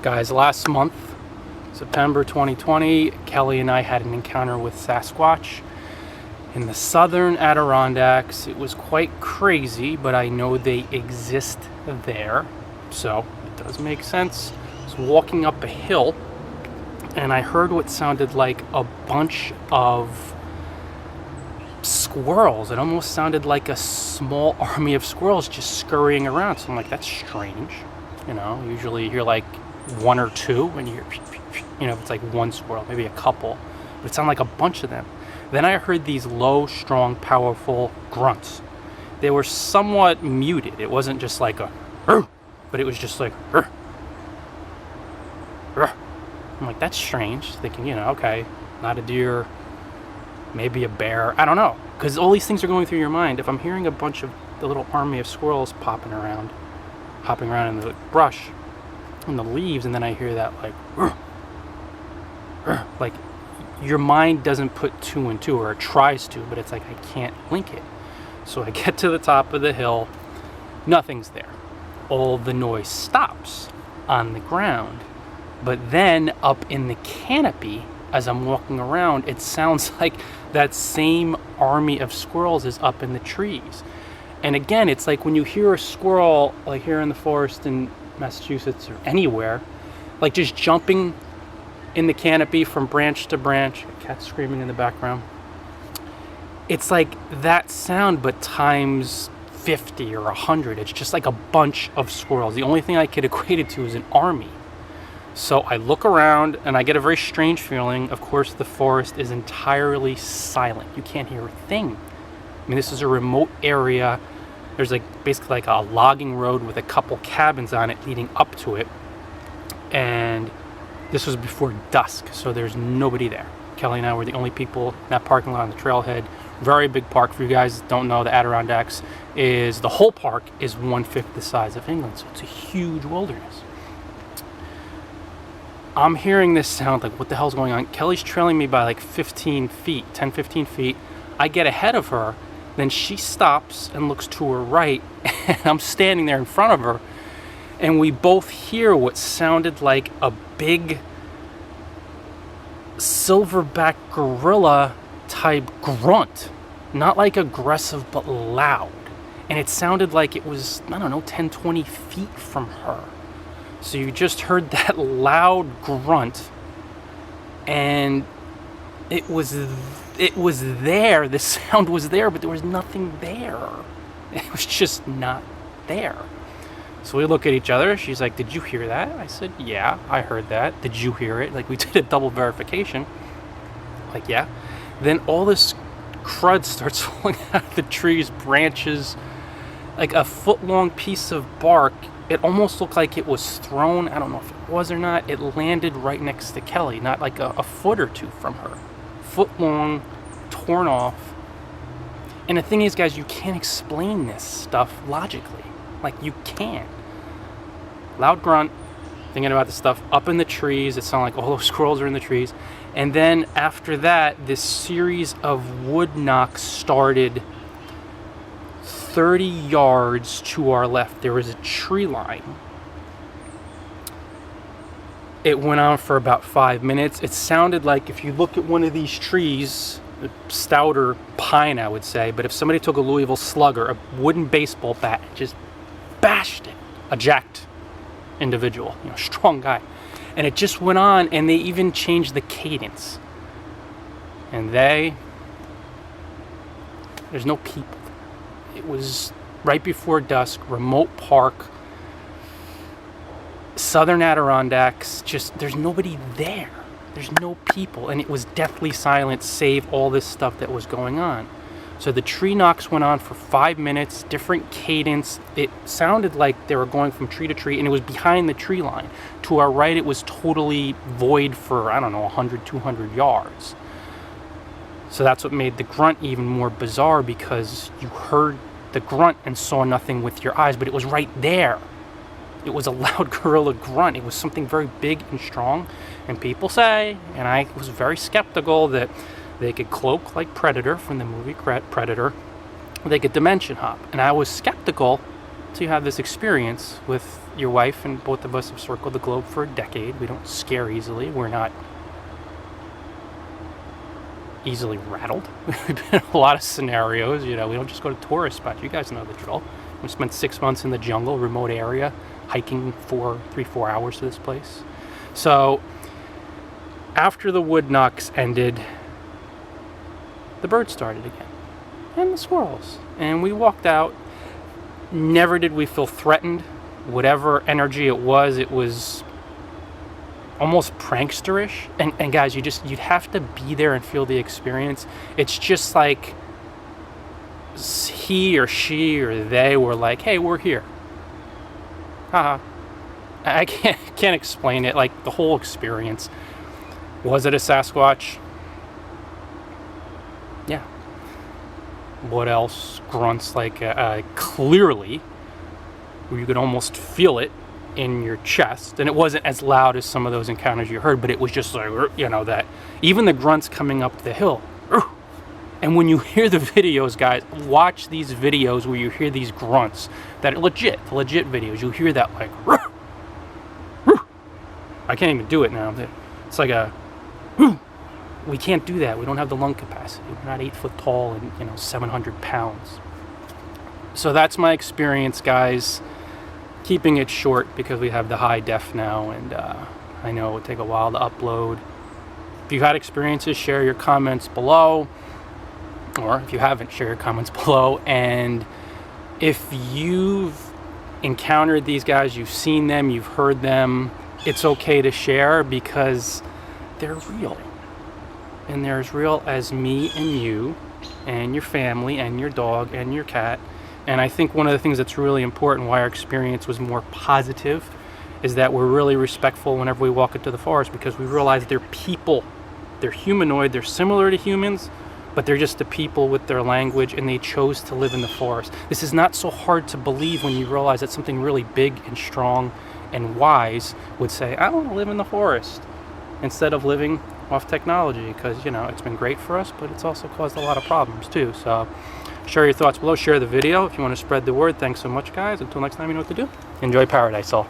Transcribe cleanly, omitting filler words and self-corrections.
Guys, last month, September 2020, Kelly and I had an encounter with Sasquatch in the Southern Adirondacks. It was quite crazy, but I know they exist there, so it does make sense. I was walking up a hill, and I heard what sounded like a bunch of squirrels. It almost sounded like a small army of squirrels just scurrying around. So I'm like, that's strange. You know, usually you hear like one or two, and you hear, you know, if it's like one squirrel, maybe a couple, but it sounded like a bunch of them. Then I heard these low, strong, powerful grunts. They were somewhat muted. It wasn't just like a, but it was just like, I'm like, that's strange. Thinking, you know, okay, not a deer, maybe a bear, I don't know, because all these things are going through your mind. If I'm hearing a bunch of the little army of squirrels hopping around in the brush and the leaves, and then I hear that like your mind doesn't put two and two, or it tries to, but it's like I can't link it. So I get to the top of the hill, nothing's there. All the noise stops on the ground, but then up in the canopy, as I'm walking around, it sounds like that same army of squirrels is up in the trees. And again, it's like when you hear a squirrel, like here in the forest in Massachusetts or anywhere, like just jumping in the canopy from branch to branch, a cat screaming in the background. It's like that sound, but times 50 or 100. It's just like a bunch of squirrels. The only thing I could equate it to is an army. So I look around and I get a very strange feeling. Of course, the forest is entirely silent. You can't hear a thing. I mean, this is a remote area. There's like basically like a logging road with a couple cabins on it leading up to it. And this was before dusk, so there's nobody there. Kelly and I were the only people in that parking lot on the trailhead. Very big park. For you guys that don't know, the Adirondacks is, the whole park is 1/5 the size of England, so it's a huge wilderness. I'm hearing this sound, like what the hell's going on? Kelly's trailing me by like 15 feet, 10, 15 feet. I get ahead of her, then she stops and looks to her right, and I'm standing there in front of her, and we both hear what sounded like a big silverback gorilla type grunt. Not like aggressive, but loud. And it sounded like it was, I don't know, 10, 20 feet from her. So you just heard that loud grunt, and it was there. The sound was there, but there was nothing there. It was just not there. So we look at each other. She's like, "Did you hear that?" I said, "Yeah, I heard that." "Did you hear it?" Like, we did a double verification. Like, yeah. Then all this crud starts falling out of the trees, branches, like a foot-long piece of bark. It almost looked like it was thrown. I don't know if it was or not. It landed right next to Kelly, not like a foot or two from her. Foot long, torn off. And the thing is, guys, you can't explain this stuff logically. Like, you can't. Loud grunt, thinking about the stuff up in the trees. It sounded like all those squirrels are in the trees. And then after that, this series of wood knocks started 30 yards to our left. There was a tree line. It went on for about 5 minutes. It sounded like if you look at one of these trees, a stouter pine, I would say, but if somebody took a Louisville Slugger, a wooden baseball bat, and just bashed it, a jacked individual, you know, strong guy. And it just went on, and they even changed the cadence. And there's no people. It was right before dusk, remote park, Southern Adirondacks, just, there's nobody there. There's no people, and it was deathly silent, save all this stuff that was going on. So the tree knocks went on for 5 minutes, different cadence. It sounded like they were going from tree to tree, and it was behind the tree line. To our right, it was totally void for, I don't know, 100, 200 yards. So that's what made the grunt even more bizarre, because you heard the grunt and saw nothing with your eyes, but it was right there. It was a loud gorilla grunt. It was something very big and strong. And people say, and I was very skeptical, that they could cloak like Predator from the movie Predator. They could dimension hop. And I was skeptical So you have this experience with your wife, and both of us have circled the globe for a decade. We don't scare easily. We're not easily rattled. We've been in a lot of scenarios. We don't just go to tourist spots. You guys know the drill. We spent 6 months in the jungle, remote area, hiking for 3-4 hours to this place. So after the wood knocks ended, the birds started again, and the squirrels. And we walked out. Never did we feel threatened. Whatever energy it was almost prankster-ish. And guys, you'd have to be there and feel the experience. It's just like he or she or they were like, hey, we're here. Haha. I can't explain it. Like, the whole experience. Was it a Sasquatch? Yeah. What else? Grunts like clearly, where you could almost feel it in your chest, and it wasn't as loud as some of those encounters you heard, but it was just like, that even the grunts coming up the hill. And when you hear the videos, guys, watch these videos where you hear these grunts that are legit videos. You'll hear that like, I can't even do it now. It's like a, we can't do that. We don't have the lung capacity. We're not 8 foot tall and 700 pounds. So that's my experience, guys. Keeping it short because we have the high def now, and I know it would take a while to upload. If you've had experiences, share your comments below, or if you haven't, share your comments below. And if you've encountered these guys, you've seen them, you've heard them, it's okay to share because they're real. And they're as real as me and you and your family and your dog and your cat. And I think one of the things that's really important, why our experience was more positive, is that we're really respectful whenever we walk into the forest, because we realize they're people. They're humanoid, they're similar to humans, but they're just the people with their language, and they chose to live in the forest. This is not so hard to believe when you realize that something really big and strong and wise would say, I want to live in the forest, instead of living off technology, because it's been great for us, but it's also caused a lot of problems too. So share your thoughts below, share the video if you want to spread the word. Thanks so much, guys. Until next time, you know what to do. Enjoy paradise all.